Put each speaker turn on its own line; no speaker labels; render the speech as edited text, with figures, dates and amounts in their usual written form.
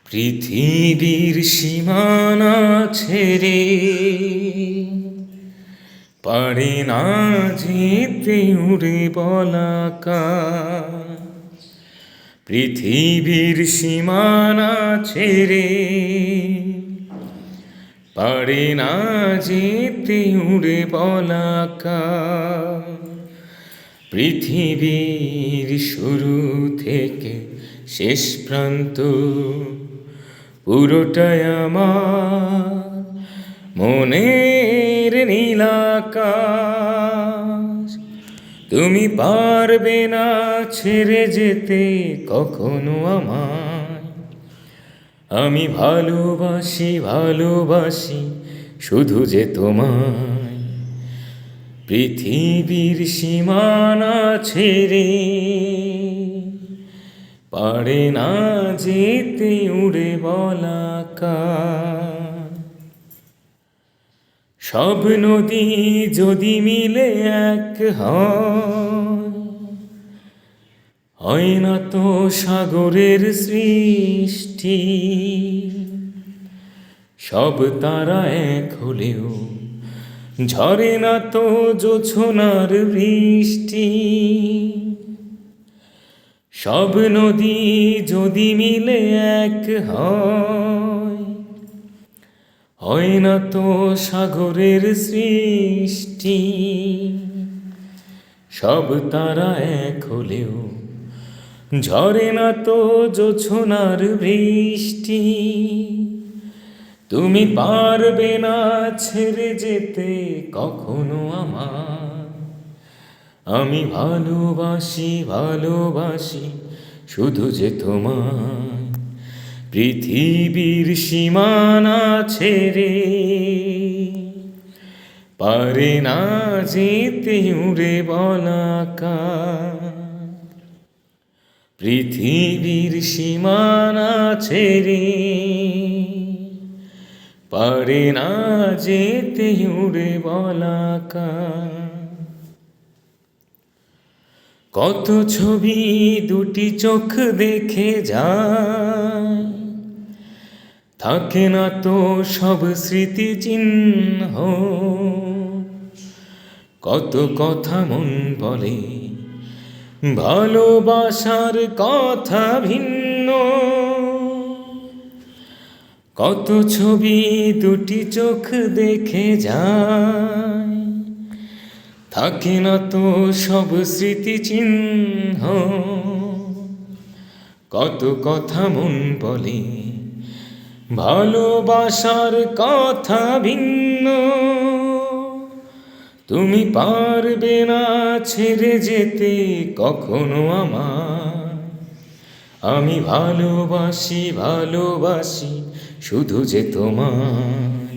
পৃথিবীর সীমানা ছেড়ে পারে না যেতে উড়ে বলাকাশ। পৃথিবীর সীমানা ছেড়ে পারে না যেতে উড়ে বলাকাশ। পৃথিবীর শুরু থেকে শেষ প্রান্ত পুরোটাই আমার মনের নীলাকাশ। তুমি পারবে না ছেড়ে যেতে কখনো আমায়। আমি ভালোবাসি ভালোবাসি শুধু যে তোমায়। পৃথিবীর সীমানা ছেড়ে পারে না যেতে উড়ে বলাকাশ। সব নদী যদি মিলে এক হয় না তো সাগরের সৃষ্টি। সব তারা এক হলেও ঝরে না তো জোছনার বৃষ্টি। সব নদী যদি মিলে এক হয় না তো সাগরের সৃষ্টি। সব তারা এক হলেও ঝরে না তো জোছনার বৃষ্টি। তুমি পারবে না ছেড়ে যেতে কখনো আমায়। আমি ভালোবাসি ভালোবাসি শুধু যে তোমায়। পৃথিবীর সীমানা ছেড়ে পারে না যেতে উড়ে বলাকাশ। পৃথিবীর সীমানা ছেড়ে পারে না যেতে উড়ে বলাকাশ। কত ছবি দুটি চোখ দেখে যায়, থাকে না তো সব স্মৃতি চিহ্ন। কত কথা মন বলে ভালোবাসার কথা ভিন্ন। কত ছবি দুটি চোখ দেখে যায়, থাকে না তো সব স্মৃতি চিহ্ন। কত কথা মন বলে ভালোবাসার কথা ভিন্ন। তুমি পারবে না ছেড়ে যেতে কখনো আমায়। আমি ভালোবাসি ভালোবাসি শুধু যে তোমায়।